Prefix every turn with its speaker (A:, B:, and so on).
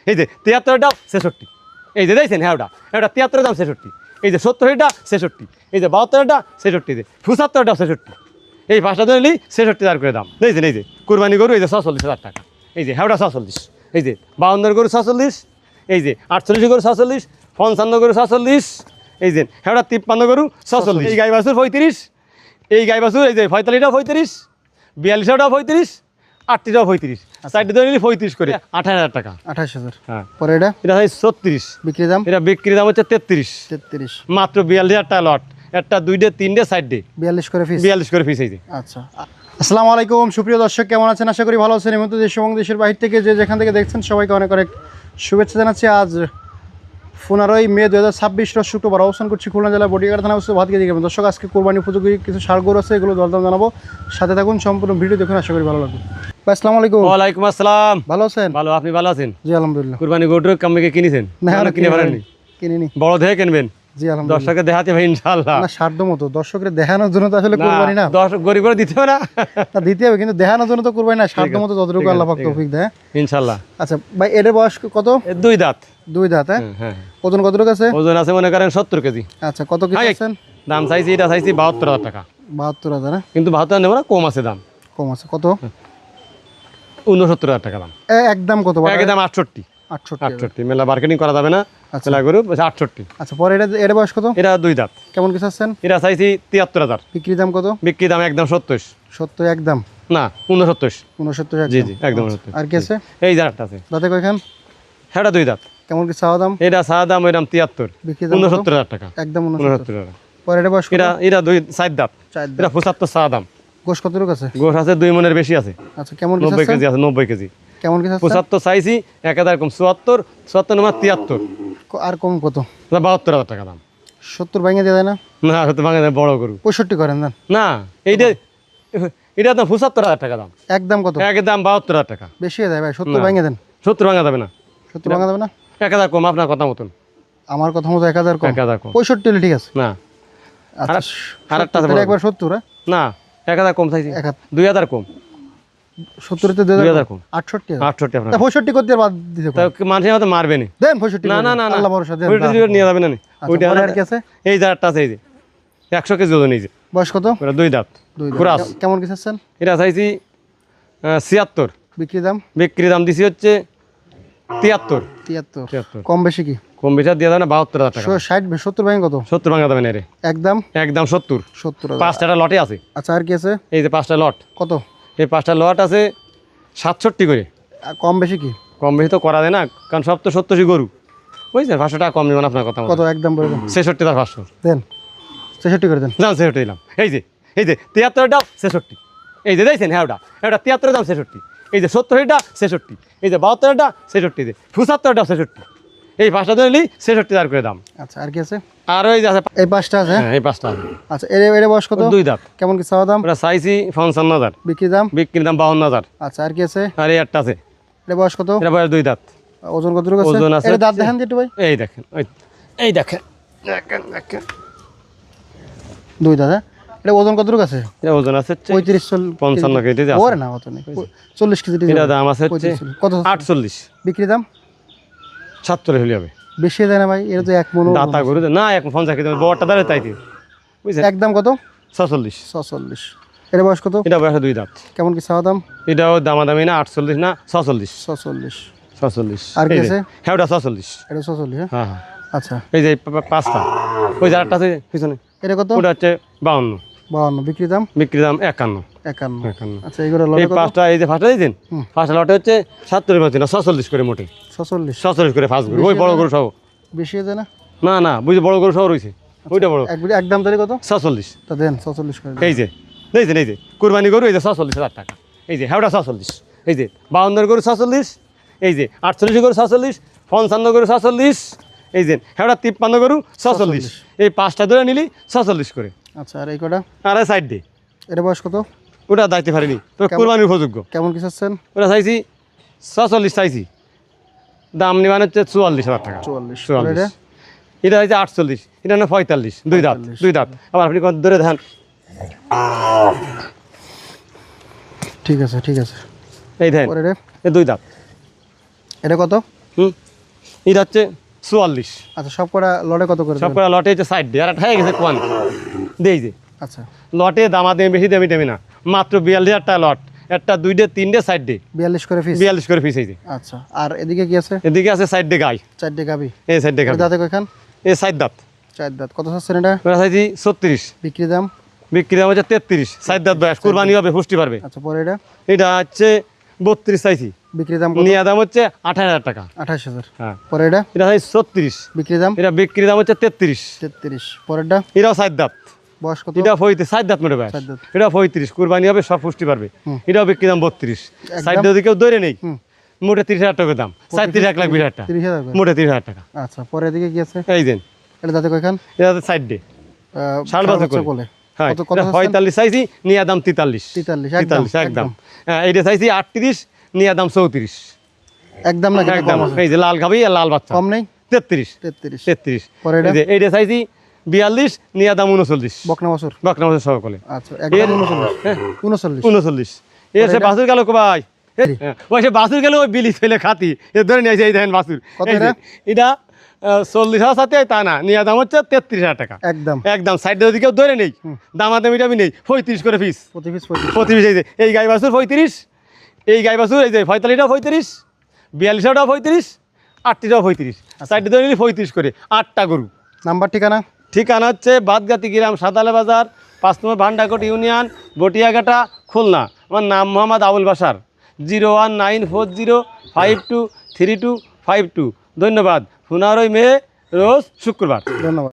A: এই যে 73 দাম 66, এই যে দেখছেন হ্যাঁ ওটা 73 দাম 66, এই যে 70টা 66, এই যে 72টা 66, যে 75টা 66, এই পাঁচটা ধরে নিই 66,000 করে দাম। দেখছেন এই যে কুরবানি গরু, এই যে 46,000 টাকা, এই যে হ্যাঁ 46, এই যে 52 গরু 46, এই যে 48 গরু 46, 55 গরু 46, এই যে হ্যাঁ 53 গরু 46, এই গাই বাছুর 35, এই গাই বাছুর এই যে 45টা 35, 42টাও 35, 38টাও 35, চারটে ধরে নিলি 35 করে 28,000 টাকা।
B: 28,000।
A: হ্যাঁ
B: পরে এটা
A: এটা হয় 36,
B: বিক্রি দাম
A: এটা বিক্রি দাম হচ্ছে 33,
B: 33,
A: মাত্র 42,000 টাকা লট, একটা দুইটে তিনটে চারটে
B: 42 করে পিস।
A: 42 করে পিস। এই যে
B: আচ্ছা, আসসালামু আলাইকুম সুপ্রিয় দর্শক, কেমন আছেন? আশা করি ভালো আছেন। এমন দেশ এবং দেশের বাইরে থেকে যে যেখান থেকে দেখছেন সবাইকে অনেক অনেক শুভেচ্ছা জানাচ্ছি। আজ 15ই মে 2026 রোজ শুক্রবার অবস্থান করছি খুলনা জেলার বডিগাড়া থানা অবস্থা ভাতকে দিকে। দর্শক আজকে কোরবানি উপযোগী কিছু ষাঁড় গরু আছে, এগুলো দরদাম জানাবো, সাথে থাকুন, সম্পূর্ণ ভিডিও দেখুন, আশা করি ভালো লাগবে। ভাই আসসালামু আলাইকুম।
A: ওয়ালাইকুম আসসালাম।
B: ভালো আছেন?
A: ভালো, আপনি ভালো আছেন?
B: জি আলহামদুলিল্লাহ।
A: কুরবানি গরুর কামকে কিনেছেন
B: না
A: কিনে পারেননি?
B: কিনিনি।
A: বড় দেখে কিনবেন,
B: জি আলহামদুলিল্লাহ।
A: দর্শককে দেখাতে ভাই ইনশাআল্লাহ।
B: না সাধ্য মতো দর্শকের দেখানোর জন্য তো আসলে কুরবানি না,
A: দর্শক গরিব করে দিতে হবে না,
B: না দিতে হবে, কিন্তু দেখানোর জন্য তো কুরবানি না, সাধ্য মতো যতটুকু আল্লাহ পাক তৌফিক দেয়
A: ইনশাআল্লাহ।
B: আচ্ছা ভাই, এর বয়স কত?
A: দুই দাঁত।
B: দুই দাঁত। হ্যাঁ,
A: হ্যাঁ।
B: ওজন কতটুকু আছে?
A: ওজন আছে মনে করেন 70 কেজি।
B: আচ্ছা, কত কি আছেন?
A: দাম চাইছি, এটা চাইছি 72,000 টাকা।
B: 72,000।
A: কিন্তু 72 নেব না, কম আছে দাম।
B: কম আছে কত?
A: 69,000 টাকা দাম।
B: একদম কত?
A: একদম 68।
B: 68।
A: মেলা মার্কেটিং করা যাবে না, মেলা গরু 68।
B: আচ্ছা, পরে এর বয়স কত?
A: এটা দুই দাঁত।
B: কেমন কিছু আছেন?
A: এটা চাইছি 73,000।
B: বিক্রি দাম কত?
A: বিক্রি দাম একদম 70।
B: 70 একদম
A: না 69।
B: 69
A: জি
B: একদম।
A: জি একদম 69।
B: আর কি আছে?
A: এই জারটা আছে,
B: দাঁতে কয়খান?
A: এটা দুই দাঁত।
B: কেমন কি চাওয়া দাম?
A: এটা সাদা দাম ওই দাম 73।
B: বিক্রি দাম
A: 69,000 টাকা।
B: একদম 69।
A: 69,000 টাকা।
B: পরে এটা বয়স কত?
A: এটা দুই চার দাঁত।
B: চার
A: এটা
B: দাঁত।
A: 75 সাদা দাম।
B: গোশ কতটুকু আছে?
A: গোশ আছে 2 মনের বেশি আছে।
B: আচ্ছা, কেমন কিছু
A: 90
B: আছে?
A: কেজি আছে, 90 কেজি।
B: কেমন কিছু আছে?
A: 75 চাইছি, 1000 কম 74, 74 নম্বর 73।
B: আর কম কত?
A: 72,000 টাকা দাম।
B: 70 ভাঙে দেয় না?
A: না হতে ভাঙে দেয়, বড় গরু।
B: 65 করেন না?
A: না এইটা, এটা দাম 75,000 টাকা দাম।
B: একদম কত?
A: একদম 72,000 টাকা।
B: বেশি হয়ে যায় ভাই, 70 ভাঙে দেন।
A: 70 ভাঙা যাবে না।
B: 70 ভাঙা যাবে না?
A: 1000 কম, আপনার কথা মতন।
B: আমার কথা মতো 1000 কম।
A: 1000 কম।
B: 65 হলে ঠিক আছে।
A: না
B: আচ্ছা,
A: আরেকটা আছে,
B: তাহলে একবার 70। হ্যাঁ,
A: না 1000 কম চাইছি,
B: 2000
A: কম।
B: 70 তে
A: 2000 কম।
B: 68।
A: 68 আপনার।
B: 65 করতে আর বাদ দিতে
A: তা মানুষের মতো মারবে না।
B: দেন 65।
A: না না না না,
B: আল্লাহ ভরসা দেন।
A: ওইটা দিয়ে নিয়ে যাবে না। ওইটা
B: পরে আর কি আছে?
A: এই জারটা আছে, এই যে 100 কেজি ওজন। এই যে
B: বয়স কত?
A: ওটা দুই দাঁত।
B: দুই দাঁত।
A: ক্রস।
B: কেমন কি চাচ্ছেন?
A: এটা চাইছি 76।
B: বিক্রি দাম?
A: বিক্রি দাম দিছি হচ্ছে 73।
B: 73। কম বেশি কি?
A: কম বেশি দিয়ে দেবে না, 72,000 টাকা।
B: 60 70 ভাঙে কত?
A: 70 ভাঙা যাবে না রে,
B: একদম
A: একদম 70।
B: 70।
A: পাঁচটা লটে আছে।
B: আচ্ছা, আর কি আছে?
A: এই যে 5টা লট,
B: কত?
A: এই 5টা লট আছে 67 করে।
B: কম বেশি কি?
A: কম বেশি তো করা যায় না, কারণ সব তো 70 গরু, বুঝছেন? 500 টাকা কম নেবেন আপনার কথা মতো।
B: কত একদম বলে দেন?
A: 66,500
B: দেন 66 করে দেন।
A: দাম। 66 দিলাম। এই যে 73টা 66, এই যে দেখছেন হ্যাঁ ওটা 73 দাম 66, এই যে 70টা 66, এই যে 72টা 66, যে 75টা 66, এই 5টা ধরে নিই 66,000 করে দাম।
B: আচ্ছা, আর কি আছে?
A: আর ওই যে আছে,
B: এই 5টা আছে।
A: হ্যাঁ এই 5টা আছে।
B: আচ্ছা, এর বয়স কত?
A: দুই দাঁত।
B: কেমন কি চাওয়া দাম?
A: ওটা চাইছি 55,000।
B: বিক্রি দাম?
A: বিক্রির দাম 52,000।
B: আচ্ছা, আর কি আছে?
A: আর এই একটা আছে,
B: এর বয়স কত?
A: এটা বয়স দুই দাঁত।
B: ওজন কতটুকু আছে?
A: ওজন আছে
B: এর দাঁত দেখেন একটু ভাই।
A: এই দেখেন, এই দেখেন দেখেন দেখেন,
B: দুই দাঁত। হ্যাঁ, এটা ওজন কতটুকু আছে?
A: এটা ওজন আছে
B: 35
A: 55 কেজি আছে।
B: ওরে না, অত নেই, 40 কেজি।
A: এটা দাম আছে হচ্ছে
B: 35 কত?
A: 48।
B: বিক্রি দাম?
A: 70 হলে হবে।
B: বেশি দেয় না ভাই, এটা তো এক মন।
A: দাতা গরু না, 50 কেজি বড়টা দাঁড়ে তাই বুঝছেন।
B: একদম কত?
A: 46।
B: 46। এর বয়স কত?
A: এটা বয়স দুই দাঁত।
B: কেমন কি চাওয়া দাম?
A: এটাও দামাদামি না, 48 না 46।
B: 46।
A: 46।
B: আর কি আছে?
A: হ্যাঁ ওটা 46।
B: এটা 46। হ্যাঁ,
A: হ্যাঁ হ্যাঁ।
B: আচ্ছা,
A: এই যে 5টা, ওই যারটা আছে পিছনে,
B: এটা কত?
A: ওটা হচ্ছে 52।
B: 52। বিক্রি দাম?
A: বিক্রি দাম 51।
B: 51। আচ্ছা, এইগুলো
A: এই
B: লটে কত?
A: 5টা, এই যে 5টা দিয়েছেন, 5টা লটে হচ্ছে 70 মতো না, 46 করে মোটে।
B: 46।
A: 46 করে 5 গরু, ওই বড় গরু সহ।
B: বেশি হয়ে যায় না?
A: না না, বুঝি বড় গরু সহ রয়েছে, ওইটা বড়।
B: একদম তাহলে কত?
A: 46।
B: তা দেন 46 করে দেন।
A: এই যে দেখছেন, এই যে কুরবানি গরু, এই যে 46,000 টাকা। এই যে হ্যাঁ 46, এই যে 52 গরু 46, এই যে 48 গরু 46, 55 গরু 46, এই যে হ্যাঁ 53 গরু 46, এই 5টা ধরে নিলি 46 করে।
B: আচ্ছা, আর এই কটা?
A: আর সাইড ডে,
B: এর বয়স কত?
A: ওটা দাইতে পারিনি তো, কুরবানির উপযোগ্য।
B: কেমন কি চাচ্ছেন?
A: ওটা চাইছি 46 চাইছি, দাম নিবান হচ্ছে 44,000 টাকা।
B: 44।
A: এটা হচ্ছে 48, এটা না 45। দুই দাঁত,
B: 45।
A: দুই দাঁত। আবার আপনি কত ধরে ধান,
B: ঠিক আছে, ঠিক আছে।
A: এই ধান
B: পরে রে,
A: এই দুই দাঁত।
B: এটা কত?
A: এটা হচ্ছে 44।
B: আচ্ছা সব কটা লটে কত করে
A: সব
B: দেবেন?
A: করে লটে হচ্ছে 60 দিয়ে, আর একটা হয়ে গেছে কোয়ান দেই যে
B: আচ্ছা
A: লটে দামা দেবে বেশি দামি দামি না, মাত্র 42,000 টাকা লট, একটা 2 ডে 3 ডে 60 ডে
B: 42 করে পিস।
A: 42 করে পিস। এই যে
B: আচ্ছা আর এদিকে কি আছে?
A: এদিকে আছে 60 ডে গাই,
B: 4টে গাবি।
A: এই 60 ডে গাই,
B: দাঁতে কয়খান?
A: এই 60 দাঁত।
B: 4 দাঁত। কত চাচ্ছেন এটা?
A: ওরা চাইছি 36,
B: বিক্রি দাম?
A: বিক্রি দাম হচ্ছে 33। 60 দাঁত বয়স, কুরবানি হবে, পুষ্টি পারবে।
B: আচ্ছা পরে এটা?
A: এটা হচ্ছে 32 চাইছি,
B: বিক্রি দাম কত?
A: নিয়ে দাম হচ্ছে 28,000 টাকা।
B: 28,000।
A: হ্যাঁ
B: পরে এটা?
A: এটা চাইছি 36,
B: বিক্রি দাম?
A: এটা বিক্রি দাম হচ্ছে 33।
B: 33। পরেরটা?
A: এটাও 60 দাঁত,
B: বয়স কত?
A: এটা 35, 60 দাঁত মোটে বয়স,
B: 60 দাঁত।
A: এটা 35, কুরবানি হবে, সব পুষ্টি পারবে। এটাও বিক্রি দাম 32।
B: একদম?
A: 60 যদি কেউ ধরে নেই
B: হুম।
A: মোটে 30,000 টাকা দাম, 37 1,20,000 টাকা,
B: 30,000 করে।
A: মোটে 30,000 টাকা।
B: আচ্ছা পরে এদিকে কি আছে?
A: এই দেন
B: এটা দাঁতে কয়খান?
A: এটা 60 ডে, ষাট বছর করে।
B: বলে।
A: হ্যাঁ
B: কত
A: এটা 45 চাইছি, নিয়ে দাম 43।
B: 43
A: 43 একদম। হ্যাঁ এইটা চাইছি 38, নিয়ে দাম 34
B: একদম না
A: একদম। এই যে লাল খাবি আর লাল বাচ্চা,
B: কম নেই?
A: 33
B: 33।
A: 33।
B: পরে এটা?
A: এই যে এইটা চাইছি 42, নিয়ে দাম 39।
B: বকনা বছর?
A: বকনা বছর সকলে
B: আচ্ছা একদম 39।
A: হ্যাঁ
B: 39।
A: 39। এসে
B: এটা?
A: বাছুর গেল কো ভাই, ওই সে বাছুর গেল, ওই বিলি ফেলে খাতি, এ ধরে নিয়ে আসে। এই দেখেন বাছুর,
B: কত
A: এই যে,
B: এটা?
A: এটা 40,000 সাথে তা না, নিয়ে দাম হচ্ছে 33,000 টাকা
B: একদম
A: একদম। সাইডে যদি কেউ ধরে নেই দামাদামি টামি নেই, 35 করে পিস
B: প্রতি পিস 35।
A: প্রতি পিস। এই যে এই গাই বাছুর 35, এই গাই বাছুর এই যে 45টাও 35, 42টাও 35, 38টাও 35, সাইডে ধরে নিলি 35 করে। 8টা গরু।
B: নাম্বার ঠিকানা?
A: ঠিকানা হচ্ছে বাদগাতি গ্রাম, সাতালে বাজার, 5 নম্বর ভান্ডারকোট ইউনিয়ন, বটিয়াঘাটা, খুলনা। আমার নাম মোহাম্মদ আবুল বাশার। 01940523252। ধন্যবাদ। 15 মে রোজ শুক্রবার।
B: ধন্যবাদ।